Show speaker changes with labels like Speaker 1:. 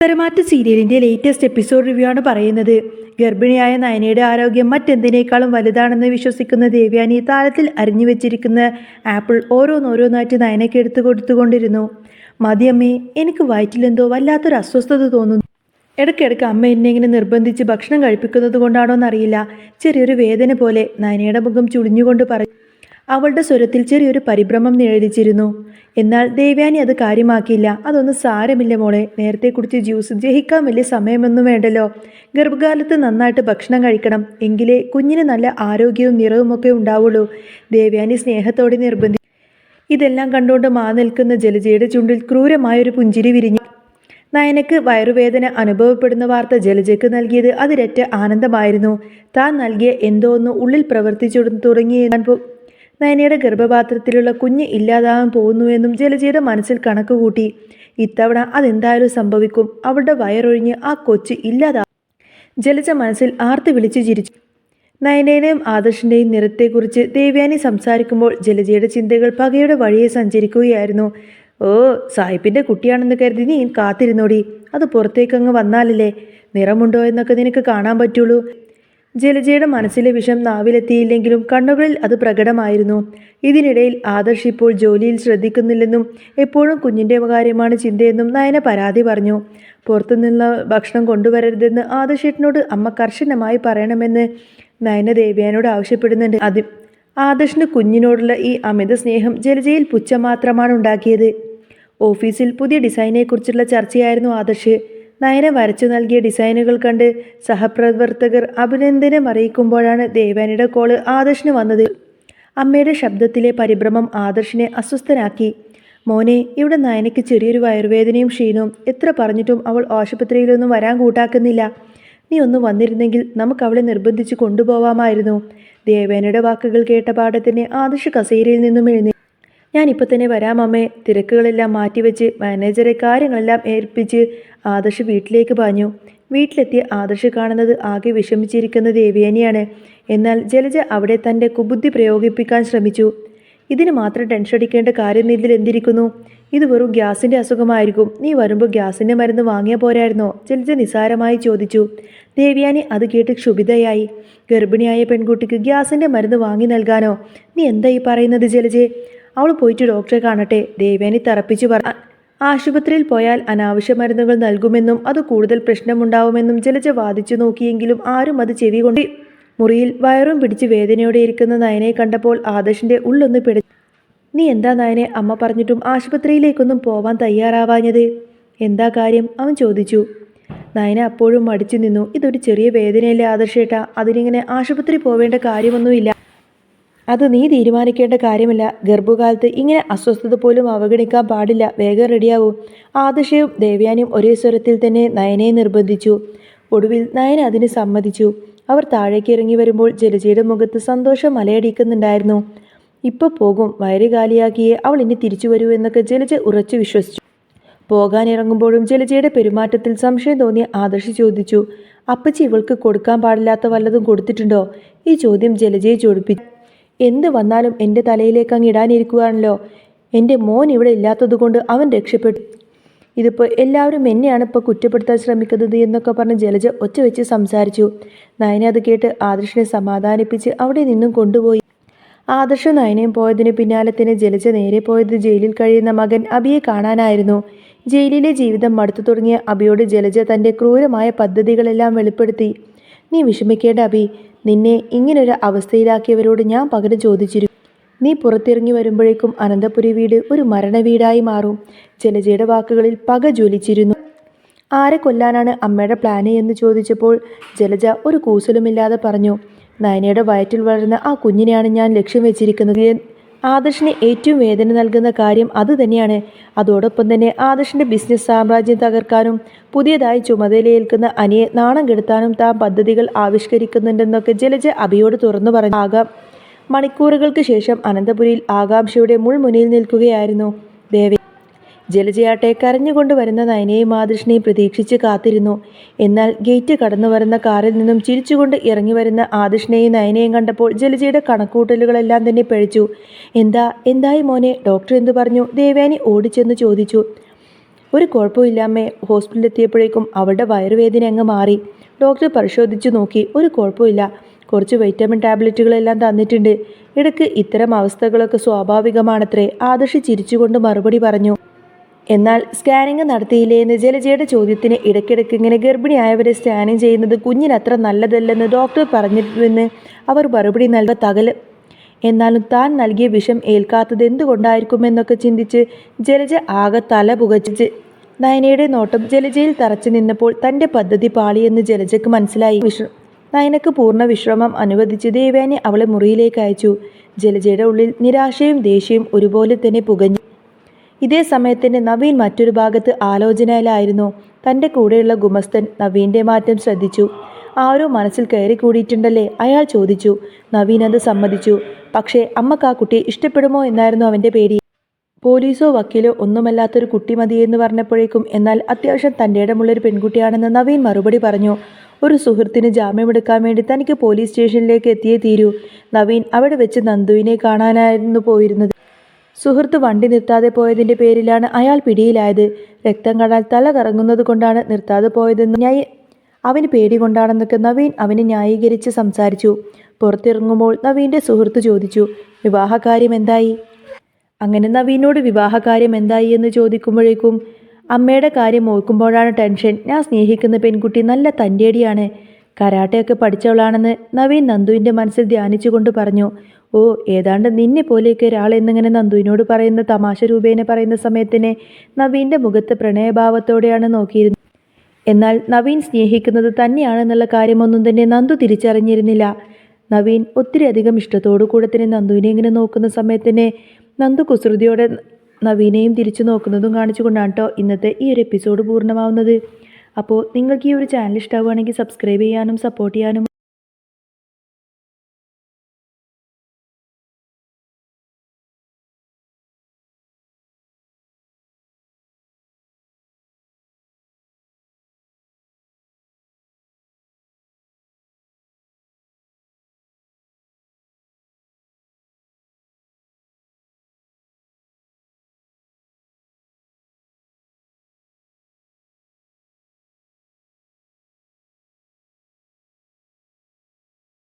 Speaker 1: തരമാറ്റ സീരിയലിന്റെ latest episode review ആണ് പറയുന്നത്. ഗർഭിണിയായ നയനയുടെ ആരോഗ്യം മറ്റെന്തിനേക്കാളും വലുതാണെന്ന് വിശ്വസിക്കുന്ന ദേവയാനി താരത്തിൽ അരിഞ്ഞു വെച്ചിരിക്കുന്ന ആപ്പിൾ ഓരോന്നോരോന്നായിട്ട് നയനയ്ക്ക് എടുത്തു കൊടുത്തുകൊണ്ടിരുന്നു. മതിയമ്മേ, എനിക്ക് വയറ്റിലെന്തോ വല്ലാത്തൊരു അസ്വസ്ഥത തോന്നുന്നു. ഇടയ്ക്കിടയ്ക്ക് അമ്മ എന്നെ ഇങ്ങനെ നിർബന്ധിച്ച് ഭക്ഷണം കഴിപ്പിക്കുന്നത് കൊണ്ടാണോ എന്നറിയില്ല, ചെറിയൊരു വേദന പോലെ നയനയുടെ മുഖം ചുളിഞ്ഞുകൊണ്ട് പറഞ്ഞു. അവളുടെ സ്വരത്തിൽ ചെറിയൊരു പരിഭ്രമം നിഴലിച്ചിരുന്നു. എന്നാൽ ദേവയാനി അത് കാര്യമാക്കിയില്ല. അതൊന്നും സാരമില്ല മോളെ, നേരത്തെ കുടിച്ച് ജ്യൂസ് ജഹിക്കാൻ വലിയ സമയമൊന്നും വേണ്ടല്ലോ. ഗർഭകാലത്ത് നന്നായിട്ട് ഭക്ഷണം കഴിക്കണം, എങ്കിലേ കുഞ്ഞിന് നല്ല ആരോഗ്യവും നിറവുമൊക്കെ ഉണ്ടാവുള്ളൂ. ദേവയാനി സ്നേഹത്തോടെ നിർബന്ധിച്ചു. ഇതെല്ലാം കണ്ടുകൊണ്ട് നിൽക്കുന്ന ജലജയുടെ ചുണ്ടിൽ ക്രൂരമായൊരു പുഞ്ചിരി വിരിഞ്ഞു. നയനക്ക് വയറുവേദന അനുഭവപ്പെടുന്ന വാർത്ത ജലജയ്ക്ക് നൽകിയത് അതിരറ്റ ആനന്ദമായിരുന്നു. താൻ നൽകിയ എന്തോ ഒന്ന് ഉള്ളിൽ പ്രവർത്തിച്ചു തുടങ്ങിയ നയനയുടെ ഗർഭപാത്രത്തിലുള്ള കുഞ്ഞ് ഇല്ലാതാവാൻ പോകുന്നുവെന്നും ജലജയുടെ മനസ്സിൽ കണക്കുകൂട്ടി. ഇത്തവണ അതെന്തായാലും സംഭവിക്കും, അവളുടെ വയറൊഴിഞ്ഞ് ആ കൊച്ച് ഇല്ലാതാവും. ജലജ മനസ്സിൽ ആർത്ത് വിളിച്ചു ചിരിച്ചു. നയനയുടെയും ആദർശിൻ്റെയും നിറത്തെക്കുറിച്ച് ദേവയാനി സംസാരിക്കുമ്പോൾ ജലജയുടെ ചിന്തകൾ പകയുടെ വഴിയെ സഞ്ചരിക്കുകയായിരുന്നു. ഓ, സാഹിബിൻ്റെ കുട്ടിയാണെന്ന് കരുതി നീ കാത്തിരുന്നോടി, അത് പുറത്തേക്കങ്ങ് വന്നാലല്ലേ നിറമുണ്ടോ എന്നൊക്കെ നിനക്ക് കാണാൻ പറ്റുള്ളൂ. ജലജയുടെ മനസ്സിലെ വിഷം നാവിലെത്തിയില്ലെങ്കിലും കണ്ണുകളിൽ അത് പ്രകടമായിരുന്നു. ഇതിനിടയിൽ ആദർശ് ഇപ്പോൾ ജോലിയിൽ ശ്രദ്ധിക്കുന്നില്ലെന്നും എപ്പോഴും കുഞ്ഞിൻ്റെ കാര്യമാണ് ചിന്തയെന്നും നയന പരാതി പറഞ്ഞു. പുറത്തുനിന്നുള്ള ഭക്ഷണം കൊണ്ടുവരരുതെന്ന് ആദർശേട്ടനോട് അമ്മ കർശനമായി പറയണമെന്ന് നയന ദേവയാനോട് ആവശ്യപ്പെടുന്നുണ്ട്. ആദർശിന് കുഞ്ഞിനോടുള്ള ഈ അമിത സ്നേഹം ജലജയിൽ പുച്ഛം മാത്രമാണ് ഉണ്ടാക്കിയത്. ഓഫീസിൽ പുതിയ ഡിസൈനെക്കുറിച്ചുള്ള ചർച്ചയായിരുന്നു ആദർശ്. നയന വരച്ചു നൽകിയ ഡിസൈനുകൾ കണ്ട് സഹപ്രവർത്തകർ അഭിനന്ദനം അറിയിക്കുമ്പോഴാണ് ദേവയാനിയുടെ കോള് ആദർശിന് വന്നത്. അമ്മയുടെ ശബ്ദത്തിലെ പരിഭ്രമം ആദർശിനെ അസ്വസ്ഥനാക്കി. മോനെ, ഇവിടെ നയനയ്ക്ക് ചെറിയൊരു വയറുവേദനയും ക്ഷീണവും, എത്ര പറഞ്ഞിട്ടും അവൾ ആശുപത്രിയിലൊന്നും വരാൻ കൂട്ടാക്കുന്നില്ല. നീ ഒന്ന് വന്നിരുന്നെങ്കിൽ നമുക്ക് അവളെ നിർബന്ധിച്ച് കൊണ്ടുപോവാമായിരുന്നു. ദേവയാനിയുടെ വാക്കുകൾ കേട്ട പാടെ തന്നെ ആദർശ് കസേരയിൽ നിന്നും എഴുന്നേറ്റു. ഞാനിപ്പോൾ തന്നെ വരാം അമ്മേ. തിരക്കുകളെല്ലാം മാറ്റിവെച്ച് മാനേജറെ കാര്യങ്ങളെല്ലാം ഏൽപ്പിച്ച് ആദർശ് വീട്ടിലേക്ക് പാഞ്ഞു. വീട്ടിലെത്തിയ ആദർശ് കാണുന്നത് ആകെ വിഷമിച്ചിരിക്കുന്ന ദേവയാനിയാണ്. എന്നാൽ ജലജ അവിടെ തൻ്റെ കുബുദ്ധി പ്രയോഗിപ്പിക്കാൻ ശ്രമിച്ചു. ഇതിന് മാത്രം ടെൻഷൻ അടിക്കേണ്ട കാര്യം ഇതിൽ എന്തിരിക്കുന്നു? ഇത് വെറും ഗ്യാസിൻ്റെ അസുഖമായിരിക്കും. നീ വരുമ്പോൾ ഗ്യാസിൻ്റെ മരുന്ന് വാങ്ങിയ പോരായിരുന്നോ? ജലജ നിസാരമായി ചോദിച്ചു. ദേവയാനി അത് കേട്ട് ക്ഷുഭിതയായി. ഗർഭിണിയായ പെൺകുട്ടിക്ക് ഗ്യാസിൻ്റെ മരുന്ന് വാങ്ങി നൽകാനോ? നീ എന്താ ഈ പറയുന്നത് ജലജെ? അവൾ പോയിട്ട് ഡോക്ടറെ കാണട്ടെ, ദേവയാനി തറപ്പിച്ചു പറഞ്ഞു. ആശുപത്രിയിൽ പോയാൽ അനാവശ്യ മരുന്നുകൾ നൽകുമെന്നും അത് കൂടുതൽ പ്രശ്നമുണ്ടാവുമെന്നും ജലജ വാദിച്ചു നോക്കിയെങ്കിലും ആരും അത് ചെവി കൊണ്ട്. മുറിയിൽ വയറും പിടിച്ച് വേദനയോടെ ഇരിക്കുന്ന നയനെ കണ്ടപ്പോൾ ആദർശിൻ്റെ ഉള്ളൊന്ന് പിടിച്ചു. നീ എന്താ നയനെ, അമ്മ പറഞ്ഞിട്ടും ആശുപത്രിയിലേക്കൊന്നും പോവാൻ തയ്യാറാവാഞ്ഞത്? എന്താ കാര്യം? അവൻ ചോദിച്ചു. നയന അപ്പോഴും മടിച്ചു നിന്നു. ഇതൊരു ചെറിയ വേദനയല്ലേ ആദർശേട്ടാ, അതിനിങ്ങനെ ആശുപത്രി പോവേണ്ട കാര്യമൊന്നുമില്ല. അത് നീ തീരുമാനിക്കേണ്ട കാര്യമില്ല. ഗർഭകാലത്ത് ഇങ്ങനെ അസ്വസ്ഥത പോലും അവഗണിക്കാൻ പാടില്ല. വേഗം റെഡിയാവും. ആദർശയും ദേവയാനിയും ഒരേ സ്വരത്തിൽ തന്നെ നയനയെ നിർബന്ധിച്ചു. ഒടുവിൽ നയന അതിന് സമ്മതിച്ചു. അവർ താഴേക്ക് ഇറങ്ങി വരുമ്പോൾ ജലജയുടെ മുഖത്ത് സന്തോഷം മലയടിക്കുന്നുണ്ടായിരുന്നു. ഇപ്പോൾ പോകും, വയറ് കാലിയാക്കിയേ അവൾ ഇനി തിരിച്ചു വരൂ എന്നൊക്കെ ജലജ ഉറച്ചു വിശ്വസിച്ചു. പോകാനിറങ്ങുമ്പോഴും ജലജയുടെ പെരുമാറ്റത്തിൽ സംശയം തോന്നിയ ആദർശ് ചോദിച്ചു. അപ്പച്ചി ഇവൾക്ക് കൊടുക്കാൻ പാടില്ലാത്ത വല്ലതും കൊടുത്തിട്ടുണ്ടോ? ഈ ചോദ്യം ജലജയെ ചൊടിപ്പിച്ചു. എന്ത് വന്നാലും എൻ്റെ തലയിലേക്ക് അങ്ങ് ഇടാനിരിക്കുകയാണല്ലോ. എൻ്റെ മോൻ ഇവിടെ ഇല്ലാത്തതുകൊണ്ട് അവൻ രക്ഷപ്പെട്ടു. ഇതിപ്പോൾ എല്ലാവരും എന്നെയാണ് ഇപ്പോൾ കുറ്റപ്പെടുത്താൻ ശ്രമിക്കുന്നത് എന്നൊക്കെ പറഞ്ഞ് ജലജ ഒച്ച വെച്ച് സംസാരിച്ചു. നയന അത് കേട്ട് ആദർശിനെ സമാധാനിപ്പിച്ച് അവിടെ നിന്നും കൊണ്ടുപോയി. ആദർശ നയനയും പോയതിന് പിന്നാലെ തന്നെ ജലജ നേരെ പോയത് ജയിലിൽ കഴിയുന്ന മകൻ അബിയെ കാണാനായിരുന്നു. ജയിലിലെ ജീവിതം മടുത്തു തുടങ്ങിയ അബിയോട് ജലജ തൻ്റെ ക്രൂരമായ പദ്ധതികളെല്ലാം വെളിപ്പെടുത്തി. നീ വിഷമിക്കേണ്ട അബി, നിന്നെ ഇങ്ങനൊരു അവസ്ഥയിലാക്കിയവരോട് ഞാൻ പകരം ചോദിച്ചിരിക്കും. നീ പുറത്തിറങ്ങി വരുമ്പോഴേക്കും അനന്തപുരി വീട് ഒരു മരണവീടായി മാറും. ജലജയുടെ വാക്കുകളിൽ പക ജ്വലിച്ചിരുന്നു. ആരെ കൊല്ലാനാണ് അമ്മയുടെ പ്ലാന് എന്ന് ചോദിച്ചപ്പോൾ ജലജ ഒരു കൂസലുമില്ലാതെ പറഞ്ഞു. നയനയുടെ വയറ്റിൽ വളരുന്ന ആ കുഞ്ഞിനെയാണ് ഞാൻ ലക്ഷ്യം വെച്ചിരിക്കുന്നത്. ആദർശിന് ഏറ്റവും വേദന നൽകുന്ന കാര്യം അതുതന്നെയാണ്. അതോടൊപ്പം തന്നെ ആദർശിൻ്റെ ബിസിനസ് സാമ്രാജ്യം തകർക്കാനും പുതിയതായി ചുമതലയേൽക്കുന്ന അനിയെ നാണം കെടുത്താനും താൻ പദ്ധതികൾ ആവിഷ്കരിക്കുന്നുണ്ടെന്നൊക്കെ ജലജ അബിയോട് തുറന്നു പറഞ്ഞു. മണിക്കൂറുകൾക്ക് ശേഷം അനന്തപുരിയിൽ ആകാംക്ഷയുടെ മുൾമുനയിൽ നിൽക്കുകയായിരുന്നു ദേവി. ജലജയാട്ടെ കരഞ്ഞുകൊണ്ട് വരുന്ന നയനയും ആദർശിനെയും പ്രതീക്ഷിച്ച് കാത്തിരുന്നു. എന്നാൽ ഗേറ്റ് കടന്നു വരുന്ന കാറിൽ നിന്നും ചിരിച്ചുകൊണ്ട് ഇറങ്ങി വരുന്ന ആദർശിനെയും നയനയും കണ്ടപ്പോൾ ജലജയുടെ കണക്കൂട്ടലുകളെല്ലാം തന്നെ പിഴച്ചു. എന്തായി മോനെ, ഡോക്ടർ എന്തു പറഞ്ഞു? ദേവയാനി ഓടിച്ചെന്ന് ചോദിച്ചു. ഒരു കുഴപ്പമില്ല അമ്മേ. ഹോസ്പിറ്റലിൽ എത്തിയപ്പോഴേക്കും അവളുടെ വയറുവേദന അങ്ങ് മാറി. ഡോക്ടർ പരിശോധിച്ചു നോക്കി. ഒരു കുഴപ്പമില്ല. കുറച്ച് വൈറ്റമിൻ ടാബ്ലറ്റുകളെല്ലാം തന്നിട്ടുണ്ട്. ഇടയ്ക്ക് ഇത്തരം അവസ്ഥകളൊക്കെ സ്വാഭാവികമാണത്രേ. ആദർശ് ചിരിച്ചുകൊണ്ട് മറുപടി പറഞ്ഞു. എന്നാൽ സ്കാനിങ് നടത്തിയില്ലേ എന്ന് ജലജയുടെ ചോദ്യത്തിന് ഇടയ്ക്കിടയ്ക്ക് ഇങ്ങനെ ഗർഭിണിയായവരെ സ്കാനിങ് ചെയ്യുന്നത് കുഞ്ഞിനത്ര നല്ലതല്ലെന്ന് ഡോക്ടർ പറഞ്ഞിരുന്നുവെന്ന് അവർ മറുപടി നൽക എന്നാലും താൻ നൽകിയ വിഷം ഏൽക്കാത്തത് എന്തുകൊണ്ടായിരിക്കുമെന്നൊക്കെ ചിന്തിച്ച് ജലജ ആകെ തല പുകച്ച്. നയനയുടെ നോട്ടം ജലജയിൽ തറച്ചു നിന്നപ്പോൾ തൻ്റെ പദ്ധതി പാളിയെന്ന് ജലജയ്ക്ക് മനസ്സിലായി. നയനക്ക് പൂർണ്ണ വിശ്രമം അനുവദിച്ച് ദേവയാനി അവളെ മുറിയിലേക്ക് അയച്ചു. ജലജയുടെ ഉള്ളിൽ നിരാശയും ദേഷ്യവും ഒരുപോലെ തന്നെ പുകഞ്ഞു. ഇതേ സമയത്തിന് നവീൻ മറ്റൊരു ഭാഗത്ത് ആലോചനയിലായിരുന്നു. തൻ്റെ കൂടെയുള്ള ഗുമസ്തൻ നവീൻ്റെ മാറ്റം ശ്രദ്ധിച്ചു. ആരോ മനസ്സിൽ കയറി കൂടിയിട്ടുണ്ടല്ലേ, അയാൾ ചോദിച്ചു. നവീൻ അത് സമ്മതിച്ചു. പക്ഷേ അമ്മക്ക് ആ കുട്ടിയെ ഇഷ്ടപ്പെടുമോ എന്നായിരുന്നു അവൻ്റെ പേടി. പോലീസോ വക്കീലോ ഒന്നുമല്ലാത്തൊരു കുട്ടി മതിയെന്ന് പറഞ്ഞപ്പോഴേക്കും എന്നാൽ അത്യാവശ്യം തൻ്റെ ഇടമുള്ളൊരു പെൺകുട്ടിയാണെന്ന് നവീൻ മറുപടി പറഞ്ഞു. ഒരു സുഹൃത്തിന് ജാമ്യമെടുക്കാൻ വേണ്ടി തനിക്ക് പോലീസ് സ്റ്റേഷനിലേക്ക് എത്തിയേ തീരൂ. നവീൻ അവിടെ വെച്ച് നന്ദുവിനെ കാണാനായിരുന്നു പോയിരുന്നത്. സുഹൃത്ത് വണ്ടി നിർത്താതെ പോയതിൻ്റെ പേരിലാണ് അയാൾ പിടിയിലായത്. രക്തം കാണാൻ തല കറങ്ങുന്നത് കൊണ്ടാണ് നിർത്താതെ പോയതെന്ന് അവന് പേടി കൊണ്ടാണെന്നൊക്കെ നവീൻ അവനെ ന്യായീകരിച്ച് സംസാരിച്ചു. പുറത്തിറങ്ങുമ്പോൾ നവീൻ്റെ സുഹൃത്ത് ചോദിച്ചു, വിവാഹകാര്യം എന്തായി? അങ്ങനെ നവീനോട് വിവാഹകാര്യം എന്തായി എന്ന് ചോദിക്കുമ്പോഴേക്കും അമ്മയുടെ കാര്യം ഓർക്കുമ്പോഴാണ് ടെൻഷൻ. ഞാൻ സ്നേഹിക്കുന്ന പെൺകുട്ടി നല്ല തൻ്റേടിയാണ്, കരാട്ടയൊക്കെ പഠിച്ചവളാണെന്ന് നവീൻ നന്ദുവിൻ്റെ മനസ്സിൽ ധ്യാനിച്ചുകൊണ്ട് പറഞ്ഞു. ഓ, ഏതാണ്ട് നിന്നെ പോലെയൊക്കെ ഒരാൾ എന്നിങ്ങനെ നന്ദുവിനോട് പറയുന്ന തമാശ രൂപേണ പറയുന്ന സമയത്തിന് നവീൻ്റെ മുഖത്ത് പ്രണയഭാവത്തോടെയാണ് നോക്കിയിരുന്നത്. എന്നാൽ നവീൻ സ്നേഹിക്കുന്നത് തന്നെയാണെന്നുള്ള കാര്യമൊന്നും തന്നെ നന്ദു തിരിച്ചറിഞ്ഞിരുന്നില്ല. നവീൻ ഒത്തിരി അധികം ഇഷ്ടത്തോടു കൂടെ തന്നെ നന്ദുവിനെ ഇങ്ങനെ നോക്കുന്ന സമയത്തിന് നന്ദു കുസൃതിയോടെ നവീനെയും തിരിച്ചു നോക്കുന്നതും കാണിച്ചുകൊണ്ടാണ് കേട്ടോ ഇന്നത്തെ ഈ ഒരു എപ്പിസോഡ് പൂർണ്ണമാവുന്നത്. അപ്പോൾ നിങ്ങൾക്ക് ഈ ഒരു ചാനൽ ഇഷ്ടമാവുകയാണെങ്കിൽ സബ്സ്ക്രൈബ് ചെയ്യാനും സപ്പോർട്ട് ചെയ്യാനും